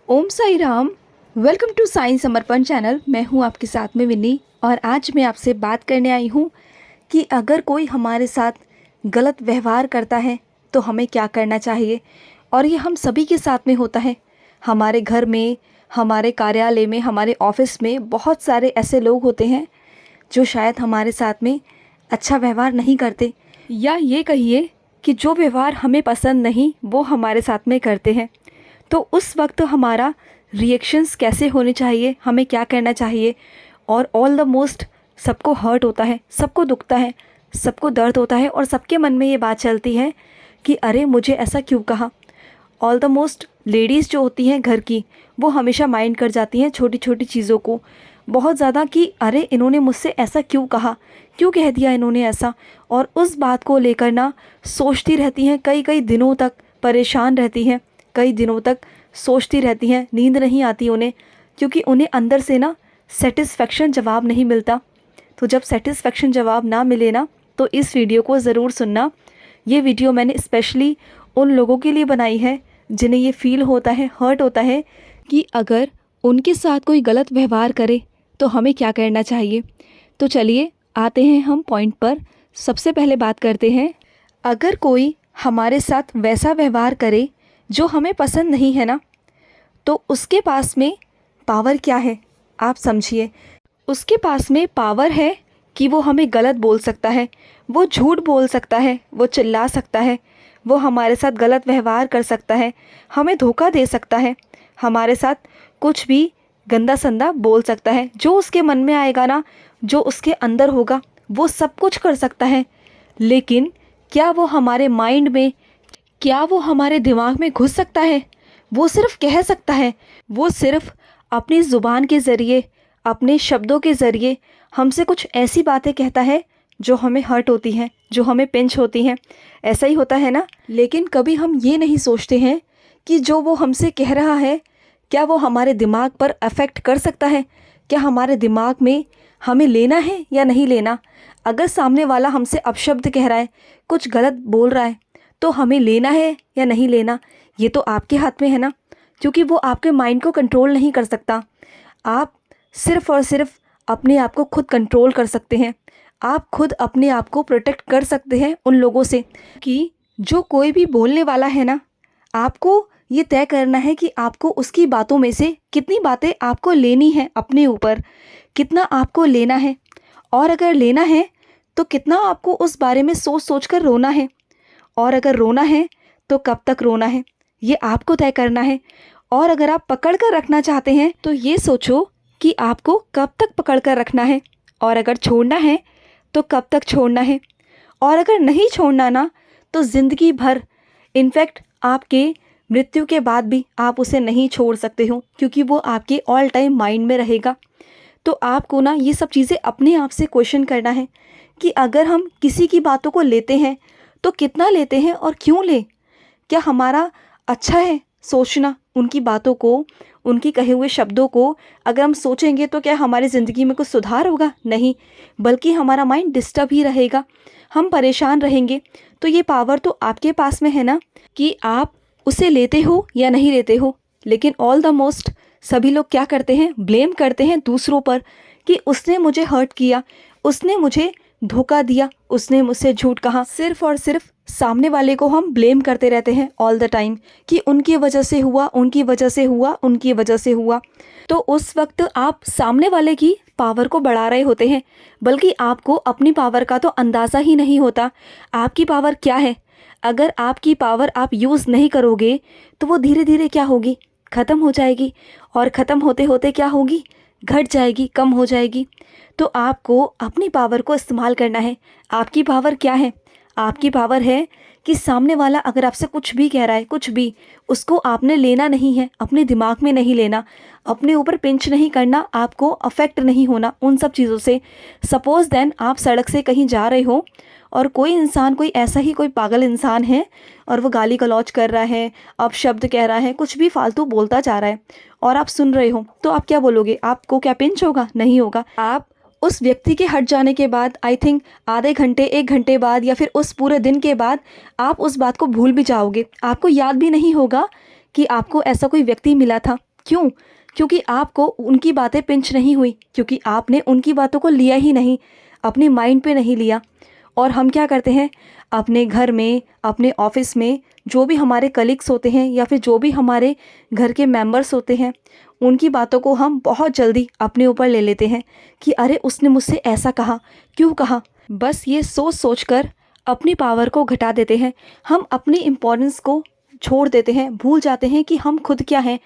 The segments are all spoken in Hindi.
Om Sai Ram. Welcome to Sai Samarpan channel. मैं हूं आपके साथ में विन्नी और आज मैं आपसे बात करने आई हूं कि अगर कोई हमारे साथ गलत व्यवहार करता है तो हमें क्या करना चाहिए। और ये हम सभी के साथ में होता है। हमारे घर में, हमारे कार्यालय में, हमारे ऑफिस में बहुत सारे ऐसे लोग होते हैं जो शायद हमारे साथ में अच्छा व्यवहार नहीं करते, या ये कहिए कि जो व्यवहार हमें पसंद नहीं वो हमारे साथ में करते हैं। तो उस वक्त हमारा रिएक्शंस कैसे होने चाहिए, हमें क्या करना चाहिए। और ऑल द मोस्ट सबको हर्ट होता है, सबको दुखता है, सबको दर्द होता है और सबके मन में ये बात चलती है कि अरे मुझे ऐसा क्यों कहा। ऑल द मोस्ट लेडीज़ जो होती हैं घर की, वो हमेशा माइंड कर जाती हैं छोटी छोटी चीज़ों को बहुत ज़्यादा कि अरे इन्होंने मुझसे ऐसा क्यों कहा, क्यों कह दिया इन्होंने ऐसा। और उस बात को लेकर ना सोचती रहती हैं, कई कई दिनों तक परेशान रहती हैं, कई दिनों तक सोचती रहती हैं, नींद नहीं आती उन्हें, क्योंकि उन्हें अंदर से ना सेटिस्फेक्शन जवाब नहीं मिलता। तो जब सेटिस्फेक्शन जवाब ना मिले ना, तो इस वीडियो को ज़रूर सुनना। ये वीडियो मैंने स्पेशली उन लोगों के लिए बनाई है जिन्हें ये फील होता है, हर्ट होता है कि अगर उनके साथ कोई गलत व्यवहार करे तो हमें क्या करना चाहिए। तो चलिए आते हैं हम पॉइंट पर। सबसे पहले बात करते हैं, अगर कोई हमारे साथ वैसा व्यवहार करे जो हमें पसंद नहीं है ना, तो उसके पास में पावर क्या है आप समझिए। उसके पास में पावर है कि वो हमें गलत बोल सकता है, वो झूठ बोल सकता है, वो चिल्ला सकता है, वो हमारे साथ गलत व्यवहार कर सकता है, हमें धोखा दे सकता है, हमारे साथ कुछ भी गंदा संदा बोल सकता है। जो उसके मन में आएगा ना, जो उसके अंदर होगा, वो सब कुछ कर सकता है। लेकिन क्या वो हमारे माइंड में, क्या वो हमारे दिमाग में घुस सकता है? वो सिर्फ कह सकता है, वो सिर्फ अपनी ज़ुबान के ज़रिए, अपने शब्दों के ज़रिए हमसे कुछ ऐसी बातें कहता है जो हमें हर्ट होती हैं, जो हमें पिंच होती हैं। ऐसा ही होता है ना। लेकिन कभी हम ये नहीं सोचते हैं कि जो वो हमसे कह रहा है, क्या वो हमारे दिमाग पर अफेक्ट कर सकता है, क्या हमारे दिमाग में हमें लेना है या नहीं लेना। अगर सामने वाला हमसे अपशब्द कह रहा है, कुछ गलत बोल रहा है, तो हमें लेना है या नहीं लेना, ये तो आपके हाथ में है ना। क्योंकि वो आपके माइंड को कंट्रोल नहीं कर सकता। आप सिर्फ़ और सिर्फ अपने आप को खुद कंट्रोल कर सकते हैं। आप खुद अपने आप को प्रोटेक्ट कर सकते हैं उन लोगों से कि जो कोई भी बोलने वाला है ना, आपको ये तय करना है कि आपको उसकी बातों में से कितनी बातें आपको लेनी है अपने ऊपर, कितना आपको लेना है। और अगर लेना है तो कितना आपको उस बारे में सोच सोच कर रोना है। और अगर रोना है तो कब तक रोना है, ये आपको तय करना है। और अगर आप पकड़ कर रखना चाहते हैं तो ये सोचो कि आपको कब तक पकड़ कर रखना है। और अगर छोड़ना है तो कब तक छोड़ना है। और अगर नहीं छोड़ना ना, तो ज़िंदगी भर, इनफैक्ट आपके मृत्यु के बाद भी आप उसे नहीं छोड़ सकते हो, क्योंकि वो आपके ऑल टाइम माइंड में रहेगा। तो आपको ना ये सब चीज़ें अपने आप से क्वेश्चन करना है कि अगर हम किसी की बातों को लेते हैं तो कितना लेते हैं और क्यों लें। क्या हमारा अच्छा है सोचना उनकी बातों को, उनकी कहे हुए शब्दों को अगर हम सोचेंगे तो क्या हमारी ज़िंदगी में कुछ सुधार होगा? नहीं, बल्कि हमारा माइंड डिस्टर्ब ही रहेगा, हम परेशान रहेंगे। तो ये पावर तो आपके पास में है ना कि आप उसे लेते हो या नहीं लेते हो। लेकिन ऑल द मोस्ट सभी लोग क्या करते हैं, ब्लेम करते हैं दूसरों पर कि उसने मुझे हर्ट किया, उसने मुझे धोखा दिया, उसने मुझसे झूठ कहा। सिर्फ और सिर्फ सामने वाले को हम ब्लेम करते रहते हैं ऑल द टाइम कि उनकी वजह से हुआ, उनकी वजह से हुआ, उनकी वजह से हुआ। तो उस वक्त आप सामने वाले की पावर को बढ़ा रहे होते हैं, बल्कि आपको अपनी पावर का तो अंदाज़ा ही नहीं होता। आपकी पावर क्या है? अगर आपकी पावर आप यूज़ नहीं करोगे तो वो धीरे धीरे क्या होगी, ख़त्म हो जाएगी। और ख़त्म होते होते क्या होगी, घट जाएगी, कम हो जाएगी। तो आपको अपनी पावर को इस्तेमाल करना है। आपकी पावर क्या है? आपकी पावर है कि सामने वाला अगर आपसे कुछ भी कह रहा है, कुछ भी, उसको आपने लेना नहीं है, अपने दिमाग में नहीं लेना, अपने ऊपर पिंच नहीं करना, आपको अफेक्ट नहीं होना उन सब चीज़ों से। सपोज़ देन आप सड़क से कहीं जा रहे हो और कोई इंसान, कोई ऐसा ही कोई पागल इंसान है और वो गाली गलौज कर रहा है, अपशब्द कह रहा है, कुछ भी फालतू बोलता जा रहा है और आप सुन रहे हो, तो आप क्या बोलोगे? आपको क्या पिंच होगा? नहीं होगा। आप उस व्यक्ति के हट जाने के बाद, आई थिंक आधे घंटे, 1 घंटे बाद, या फिर उस पूरे दिन के बाद आप उस बात को भूल भी जाओगे। आपको याद भी नहीं होगा कि आपको ऐसा कोई व्यक्ति मिला था, क्यों? क्योंकि आपको उनकी बातें पिंच नहीं हुई, क्योंकि आपने उनकी बातों को लिया ही नहीं, अपने माइंड पे नहीं लिया। और हम क्या करते हैं, अपने घर में, अपने ऑफिस में जो भी हमारे कलीग्स होते हैं या फिर जो भी हमारे घर के मेंबर्स होते हैं, उनकी बातों को हम बहुत जल्दी अपने ऊपर ले लेते हैं कि अरे उसने मुझसे ऐसा कहा, क्यों कहा। बस ये सोच सोच कर अपनी पावर को घटा देते हैं। हम अपनी इम्पोर्टेंस को छोड़ देते हैं, भूल जाते हैं कि हम खुद क्या हैं,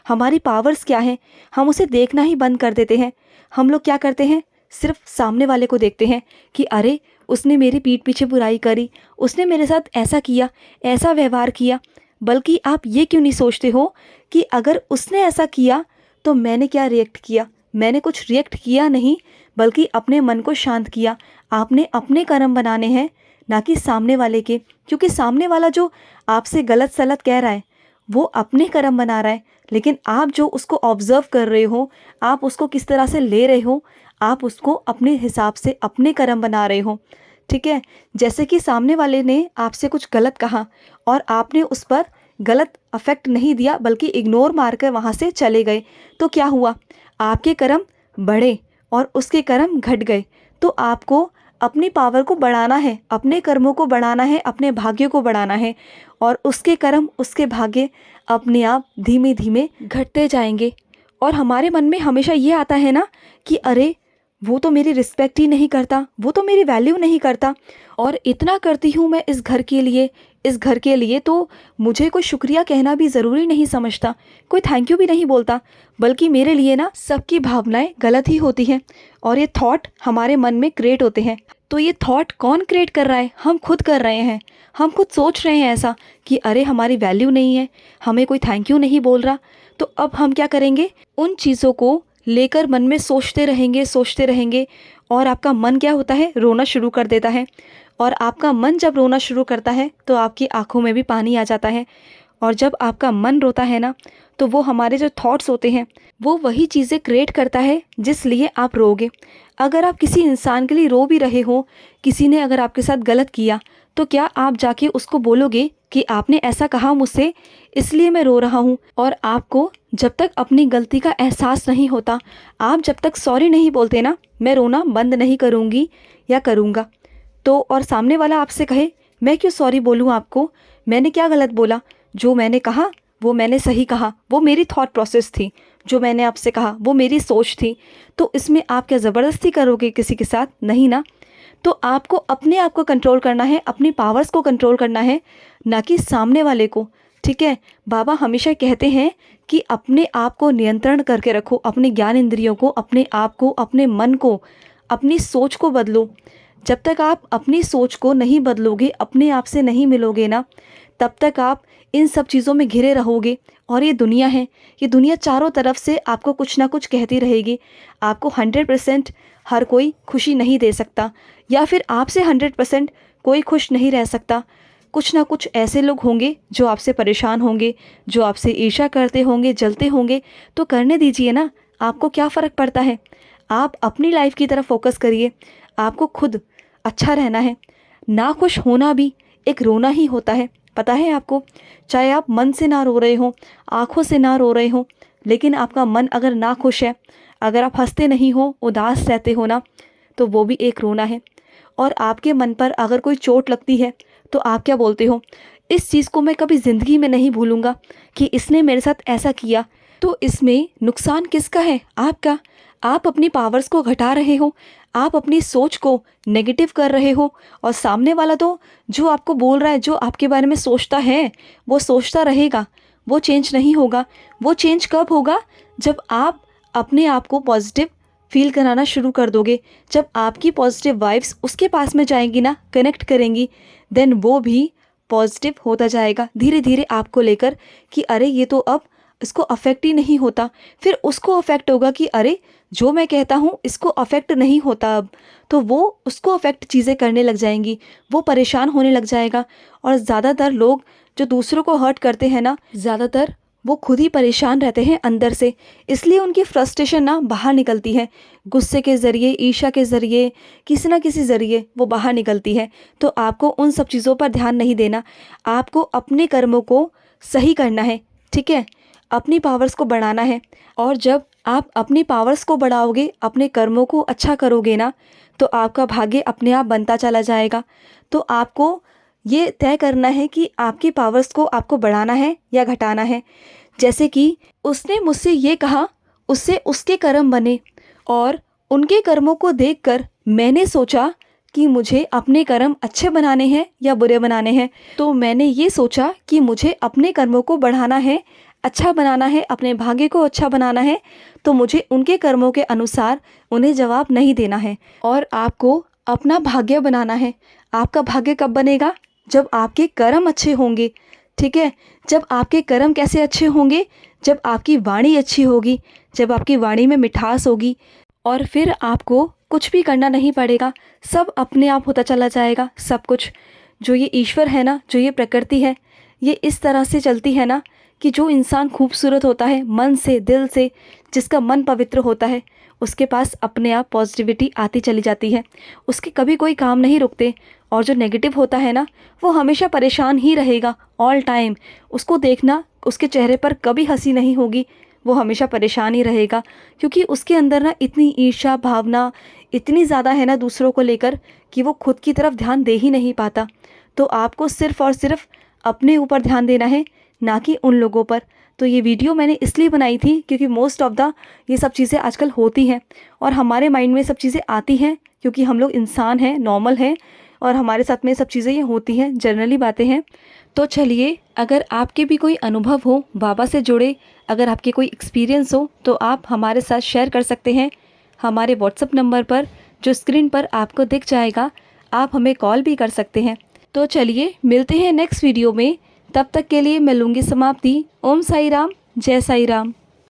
हमारी पावर्स क्या हैं। हम उसे देखना ही बंद कर देते हैं। हम लोग क्या करते हैं, सिर्फ सामने वाले को देखते हैं कि अरे उसने मेरी पीठ पीछे बुराई करी, उसने मेरे साथ ऐसा किया, ऐसा व्यवहार किया। बल्कि आप ये क्यों नहीं सोचते हो कि अगर उसने ऐसा किया तो मैंने क्या रिएक्ट किया। मैंने कुछ रिएक्ट किया नहीं, बल्कि अपने मन को शांत किया। आपने अपने कर्म बनाने हैं, ना कि सामने वाले के। क्योंकि सामने वाला जो आपसे गलत सलत कह रहा है वो अपने कर्म बना रहा है, लेकिन आप जो उसको ऑब्जर्व कर रहे हो, आप उसको किस तरह से ले रहे हो, आप उसको अपने हिसाब से अपने कर्म बना रहे हो। ठीक है, जैसे कि सामने वाले ने आपसे कुछ गलत कहा और आपने उस पर गलत अफेक्ट नहीं दिया, बल्कि इग्नोर मारकर वहाँ से चले गए, तो क्या हुआ, आपके कर्म बढ़े और उसके कर्म घट गए। तो आपको अपनी पावर को बढ़ाना है, अपने कर्मों को बढ़ाना है, अपने भाग्य को बढ़ाना है, और उसके कर्म, उसके भाग्य अपने आप धीमे धीमे घटते जाएंगे। और हमारे मन में हमेशा ये आता है ना कि अरे वो तो मेरी रिस्पेक्ट ही नहीं करता, वो तो मेरी वैल्यू नहीं करता, और इतना करती हूँ मैं इस घर के लिए, इस घर के लिए तो मुझे कोई शुक्रिया कहना भी ज़रूरी नहीं समझता, कोई थैंक यू भी नहीं बोलता, बल्कि मेरे लिए ना सबकी भावनाएं गलत ही होती हैं। और ये थॉट हमारे मन में क्रिएट होते हैं। तो ये थॉट कौन क्रिएट कर रहा है, हम खुद कर रहे हैं। हम खुद सोच रहे हैं ऐसा कि अरे हमारी वैल्यू नहीं है, हमें कोई थैंक यू नहीं बोल रहा। तो अब हम क्या करेंगे, उन चीज़ों को लेकर मन में सोचते रहेंगे, सोचते रहेंगे, और आपका मन क्या होता है, रोना शुरू कर देता है। और आपका मन जब रोना शुरू करता है तो आपकी आंखों में भी पानी आ जाता है। और जब आपका मन रोता है ना, तो वो हमारे जो थॉट्स होते हैं वो वही चीज़ें क्रिएट करता है जिस लिए आप रोगे। अगर आप किसी इंसान के लिए रो भी रहे हो, किसी ने अगर आपके साथ गलत किया, तो क्या आप जाके उसको बोलोगे कि आपने ऐसा कहा मुझसे इसलिए मैं रो रहा हूँ। और आपको जब तक अपनी गलती का एहसास नहीं होता, आप जब तक सॉरी नहीं बोलते ना, मैं रोना बंद नहीं करूँगी या करूँगा। तो और सामने वाला आपसे कहे मैं क्यों सॉरी बोलूँ आपको, मैंने क्या गलत बोला, जो मैंने कहा वो मैंने सही कहा, वो मेरी थॉट प्रोसेस थी, जो मैंने आपसे कहा वो मेरी सोच थी। तो इसमें आप क्या ज़बरदस्ती करोगे किसी के साथ, नहीं ना। तो आपको अपने आप को कंट्रोल करना है, अपनी पावर्स को कंट्रोल करना है, ना कि सामने वाले को। ठीक है, बाबा हमेशा कहते हैं कि अपने आप को नियंत्रण करके रखो, अपने ज्ञान इंद्रियों को, अपने आप को, अपने मन को, अपनी सोच को बदलो। जब तक आप अपनी सोच को नहीं बदलोगे, अपने आप से नहीं मिलोगे ना, तब तक आप इन सब चीज़ों में घिरे रहोगे। और ये दुनिया है, ये दुनिया चारों तरफ से आपको कुछ ना कुछ कहती रहेगी। आपको 100% हर कोई खुशी नहीं दे सकता, या फिर आपसे 100% कोई खुश नहीं रह सकता। कुछ ना कुछ ऐसे लोग होंगे जो आपसे परेशान होंगे, जो आपसे ईर्ष्या करते होंगे, जलते होंगे। तो करने दीजिए ना, आपको क्या फ़र्क पड़ता है। आप अपनी लाइफ की तरफ फोकस करिए। आपको खुद अच्छा रहना है। ना खुश होना भी एक रोना ही होता है, पता है आपको। चाहे आप मन से ना रो रहे हो, आँखों से ना रो रहे हो, लेकिन आपका मन अगर ना खुश है, अगर आप हंसते नहीं हो, उदास रहते हो ना, तो वो भी एक रोना है। और आपके मन पर अगर कोई चोट लगती है तो आप क्या बोलते हो, इस चीज़ को मैं कभी ज़िंदगी में नहीं भूलूंगा कि इसने मेरे साथ ऐसा किया। तो इसमें नुकसान किसका है, आपका। आप अपनी पावर्स को घटा रहे हो, आप अपनी सोच को नेगेटिव कर रहे हो, और सामने वाला तो जो आपको बोल रहा है, जो आपके बारे में सोचता है, वो सोचता रहेगा, वो चेंज नहीं होगा। वो चेंज कब होगा, जब आप अपने आप को पॉजिटिव फील कराना शुरू कर दोगे। जब आपकी पॉजिटिव वाइब्स उसके पास में जाएंगी ना, कनेक्ट करेंगी, देन वो भी पॉजिटिव होता जाएगा धीरे धीरे आपको लेकर कि अरे ये तो अब इसको अफेक्ट ही नहीं होता। फिर उसको अफेक्ट होगा कि अरे जो मैं कहता हूँ इसको अफेक्ट नहीं होता अब, तो वो उसको अफेक्ट चीज़ें करने लग जाएंगी, वो परेशान होने लग जाएगा। और ज़्यादातर लोग जो दूसरों को हर्ट करते हैं ना, ज़्यादातर वो खुद ही परेशान रहते हैं अंदर से, इसलिए उनकी फ्रस्ट्रेशन ना बाहर निकलती है, गुस्से के ज़रिए, ईर्ष्या के ज़रिए, किसी ना किसी ज़रिए वो बाहर निकलती है। तो आपको उन सब चीज़ों पर ध्यान नहीं देना, आपको अपने कर्मों को सही करना है। ठीक है, अपनी पावर्स को बढ़ाना है। और जब आप अपनी पावर्स को बढ़ाओगे, अपने कर्मों को अच्छा करोगे ना, तो आपका भाग्य अपने आप बनता चला जाएगा। तो आपको ये तय करना है कि आपकी पावर्स को आपको बढ़ाना है या घटाना है। जैसे कि उसने मुझसे ये कहा, उससे उसके कर्म बने, और उनके कर्मों को देखकर मैंने सोचा कि मुझे अपने कर्म अच्छे बनाने हैं या बुरे बनाने हैं। तो मैंने ये सोचा कि मुझे अपने कर्मों को बढ़ाना है, अच्छा बनाना है, अपने भाग्य को अच्छा बनाना है। तो मुझे उनके कर्मों के अनुसार उन्हें जवाब नहीं देना है और आपको अपना भाग्य बनाना है। आपका भाग्य कब बनेगा? जब आपके कर्म अच्छे होंगे, ठीक है। जब आपके कर्म कैसे अच्छे होंगे? जब आपकी वाणी अच्छी होगी, जब आपकी वाणी में मिठास होगी, और फिर आपको कुछ भी करना नहीं पड़ेगा, सब अपने आप होता चला जाएगा। सब कुछ जो ये ईश्वर है ना, जो ये प्रकृति है, ये इस तरह से चलती है ना कि जो इंसान खूबसूरत होता है मन से, दिल से, जिसका मन पवित्र होता है, उसके पास अपने आप पॉजिटिविटी आती चली जाती है। उसके कभी कोई काम नहीं रुकते। और जो नेगेटिव होता है ना, वो हमेशा परेशान ही रहेगा ऑल टाइम। उसको देखना, उसके चेहरे पर कभी हंसी नहीं होगी, वो हमेशा परेशान ही रहेगा, क्योंकि उसके अंदर ना इतनी ईर्ष्या भावना इतनी ज़्यादा है ना दूसरों को लेकर, कि वो खुद की तरफ ध्यान दे ही नहीं पाता। तो आपको सिर्फ़ और सिर्फ अपने ऊपर ध्यान देना है, ना कि उन लोगों पर। तो ये वीडियो मैंने इसलिए बनाई थी क्योंकि मोस्ट ऑफ द ये सब चीज़ें आजकल होती हैं और हमारे माइंड में सब चीज़ें आती हैं, क्योंकि हम लोग इंसान हैं, नॉर्मल हैं, और हमारे साथ में सब चीज़ें ये होती हैं, जनरली बातें हैं। तो चलिए, अगर आपके भी कोई अनुभव हो बाबा से जुड़े, अगर आपके कोई एक्सपीरियंस हो, तो आप हमारे साथ शेयर कर सकते हैं हमारे व्हाट्सएप नंबर पर, जो स्क्रीन पर आपको दिख जाएगा। आप हमें कॉल भी कर सकते हैं। तो चलिए, मिलते हैं नेक्स्ट वीडियो में। तब तक के लिए मैं लूँगी समाप्ति। ओम साई राम, जय साई राम।